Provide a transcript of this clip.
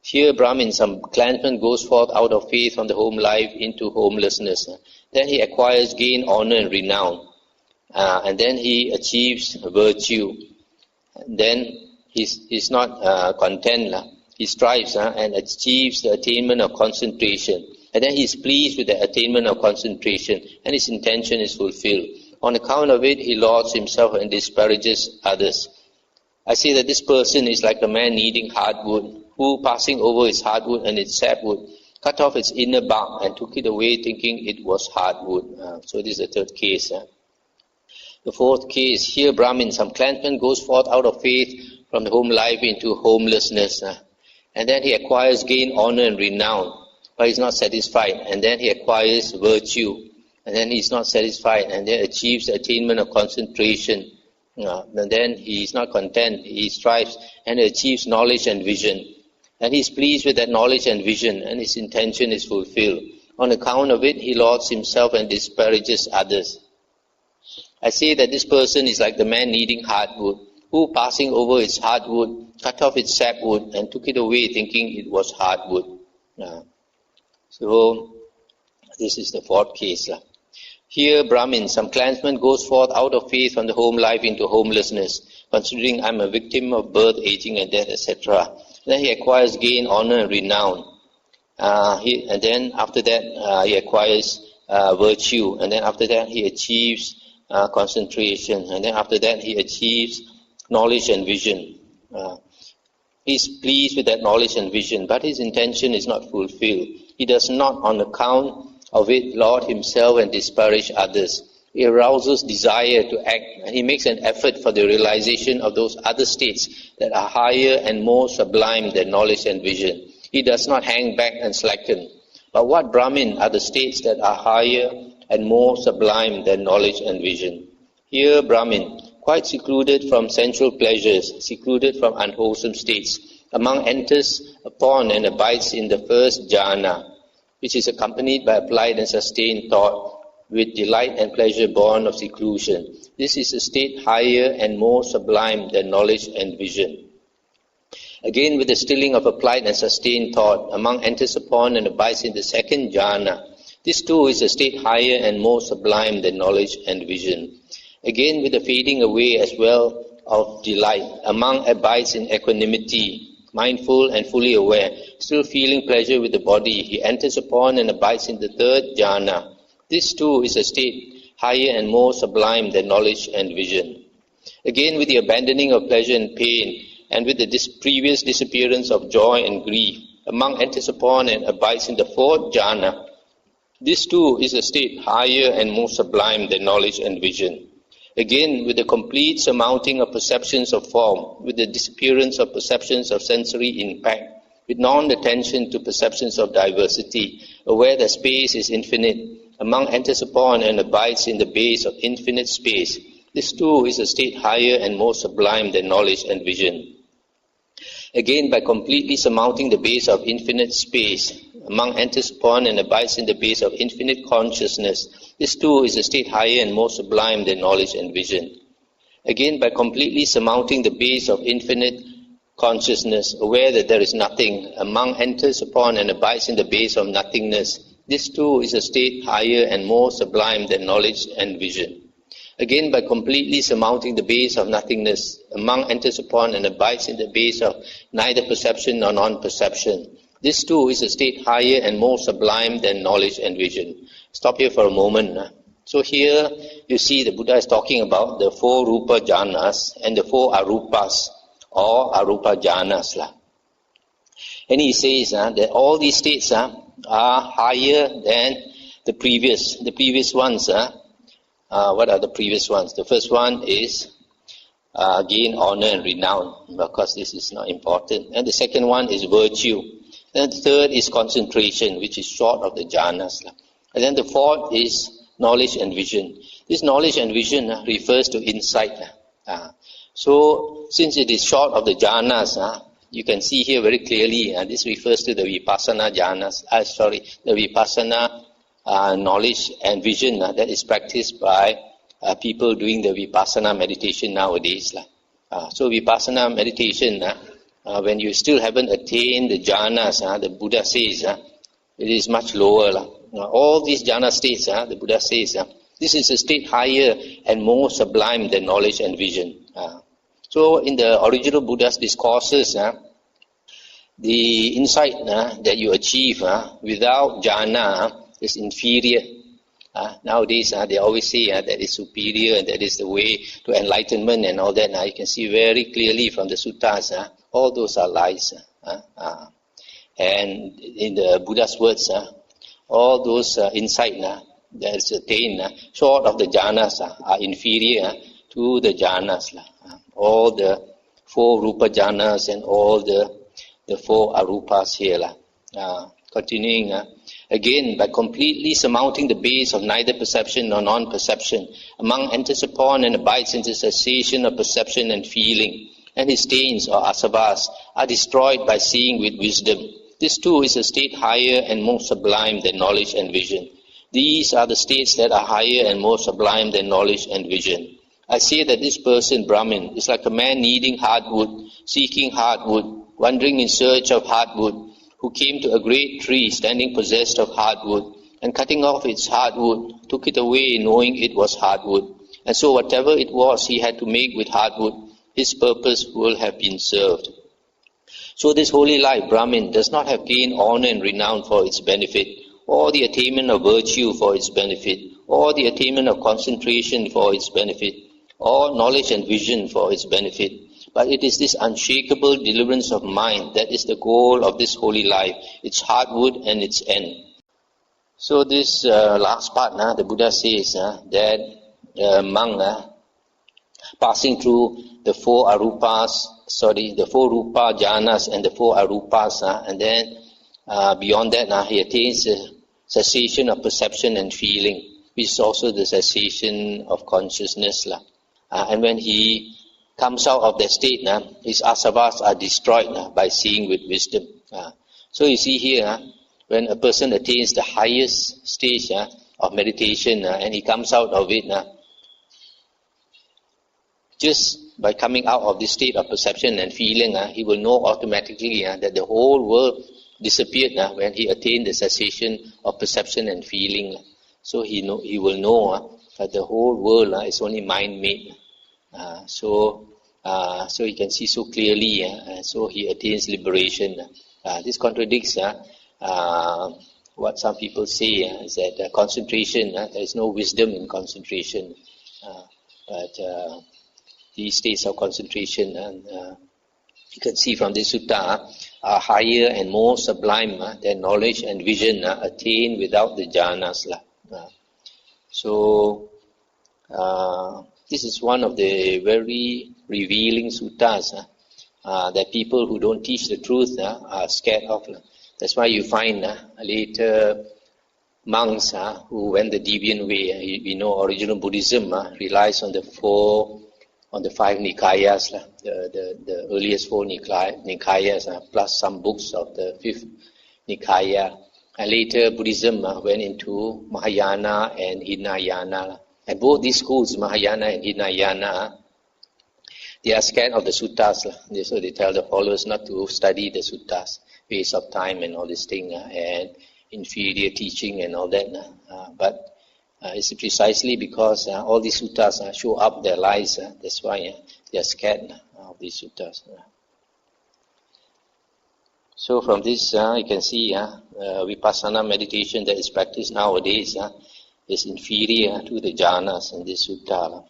Here Brahmin, some clansman, goes forth out of faith from the home life into homelessness. Then he acquires gain, honor and renown. And then he achieves virtue. Then he's not content. He strives and achieves the attainment of concentration. And then he's pleased with the attainment of concentration, and his intention is fulfilled. On account of it, he lauds himself and disparages others. I say that this person is like a man needing hardwood, who, passing over its hardwood and its sapwood, cut off its inner bark and took it away, thinking it was hardwood. So this is the third case. The fourth case, here Brahmin, some clansman, goes forth out of faith from the home life into homelessness. And then he acquires gain, honor and renown, but he's not satisfied. And then he acquires virtue, and then he's not satisfied, and then achieves the attainment of concentration. And then he is not content. He strives and achieves knowledge and vision. And he is pleased with that knowledge and vision, and his intention is fulfilled. On account of it, he lauds himself and disparages others. I say that this person is like the man needing hardwood, who, passing over its hardwood, cut off its sapwood and took it away, thinking it was hardwood. So this is the fourth case. Here Brahmin, some clansman, goes forth out of faith from the home life into homelessness, considering I'm a victim of birth, aging and death, etc. Then he acquires gain, honor and renown. And then after that he acquires virtue. And then after that he achieves concentration. And then after that he achieves knowledge and vision. He is pleased with that knowledge and vision, but his intention is not fulfilled. He does not, on account of it, laud himself and disparage others. He arouses desire to act, and he makes an effort for the realization of those other states that are higher and more sublime than knowledge and vision. He does not hang back and slacken. But what Brahmin are the states that are higher and more sublime than knowledge and vision? Here Brahmin, quite secluded from sensual pleasures, secluded from unwholesome states, among enters upon and abides in the first jhana, which is accompanied by applied and sustained thought, with delight and pleasure born of seclusion. This is a state higher and more sublime than knowledge and vision. Again, with the stilling of applied and sustained thought, among enters upon and abides in the second jhana. This too is a state higher and more sublime than knowledge and vision. Again, with the fading away as well of delight, among abides in equanimity, mindful and fully aware, still feeling pleasure with the body, he enters upon and abides in the third jhana. This too is a state higher and more sublime than knowledge and vision. Again, with the abandoning of pleasure and pain, and with the previous disappearance of joy and grief, among enters upon and abides in the fourth jhana. This too is a state higher and more sublime than knowledge and vision. Again, with the complete surmounting of perceptions of form, with the disappearance of perceptions of sensory impact, with non-attention to perceptions of diversity, aware that space is infinite, among enters upon and abides in the base of infinite space. This too is a state higher and more sublime than knowledge and vision. Again, by completely surmounting the base of infinite space, among enters upon and abides in the base of infinite consciousness. This too is a state higher and more sublime than knowledge and vision. Again, by completely surmounting the base of infinite consciousness, aware that there is nothing, among enters upon and abides in the base of nothingness. This too is a state higher and more sublime than knowledge and vision. Again, by completely surmounting the base of nothingness, among enters upon and abides in the base of neither perception nor non-perception. This too is a state higher and more sublime than knowledge and vision. Stop here for a moment. So here you see the Buddha is talking about the 4 rupa jhanas and the 4 arupas or arupa jhanas. And he says that all these states are higher than the previous ones. What are the previous ones? The first one is gain, honor and renown. Of course, this is not important. And the second one is virtue. Then the third is concentration, which is short of the jhanas. And then the fourth is knowledge and vision. This knowledge and vision refers to insight. So, since it is short of the jhanas, you can see here very clearly, this refers to the vipassana jhanas. The vipassana knowledge and vision that is practiced by people doing the vipassana meditation nowadays. So vipassana meditation when you still haven't attained the jhanas, the Buddha says, it is much lower. All these jhana states, the Buddha says, this is a state higher and more sublime than knowledge and vision. So in the original Buddha's discourses, the insight that you achieve without jhana is inferior. Nowadays, they always say that is superior, and that is the way to enlightenment and all that. You can see very clearly from the suttas, all those are lies. And in the Buddha's words, all those insight that is attained short of the jhanas are inferior to the jhanas. All the 4 rupa jhanas and all the 4 arupas here. Continuing, again, by completely surmounting the base of neither perception nor non-perception, a monk enters upon and abides in the cessation of perception and feeling, and his stains or asavas are destroyed by seeing with wisdom. This too is a state higher and more sublime than knowledge and vision. These are the states that are higher and more sublime than knowledge and vision. I say that this person, Brahmin, is like a man needing hardwood, seeking hardwood, wandering in search of hardwood, who came to a great tree standing possessed of hardwood, and cutting off its hardwood, took it away knowing it was hardwood. And so whatever it was he had to make with hardwood, his purpose will have been served. So this holy life, Brahmin, does not have gained honor and renown for its benefit, or the attainment of virtue for its benefit, or the attainment of concentration for its benefit, or knowledge and vision for its benefit. But it is this unshakable deliverance of mind that is the goal of this holy life, its hardwood and its end. So this last part, the Buddha says that monk passing through the 4 rupa jhanas and the 4 arupas, and then beyond that he attains the cessation of perception and feeling, which is also the cessation of consciousness. And when he comes out of that state, his asavas are destroyed by seeing with wisdom. So you see here, when a person attains the highest stage of meditation and he comes out of it, just by coming out of this state of perception and feeling, he will know automatically that the whole world disappeared when he attained the cessation of perception and feeling. So he will know that the whole world is only mind-made. So he can see so clearly, so he attains liberation. This contradicts what some people say is that concentration, there is no wisdom in concentration. But these states of concentration, you can see from this sutta, are higher and more sublime than knowledge and vision attained without the jhanas. So this is one of the very revealing suttas that people who don't teach the truth are scared of. That's why you find later monks who went the deviant way. We know original Buddhism relies on the 5 Nikayas, the earliest 4 Nikayas, plus some books of the 5th Nikaya. And later Buddhism went into Mahayana and Hinayana. And both these schools, Mahayana and Hinayana, they are scared of the suttas. So they tell the followers not to study the suttas, waste of time and all this thing, and inferior teaching and all that. But it's precisely because all these suttas show up their lies. That's why they are scared of these suttas. So from this you can see vipassana meditation that is practiced nowadays is inferior to the jhanas in this sutta.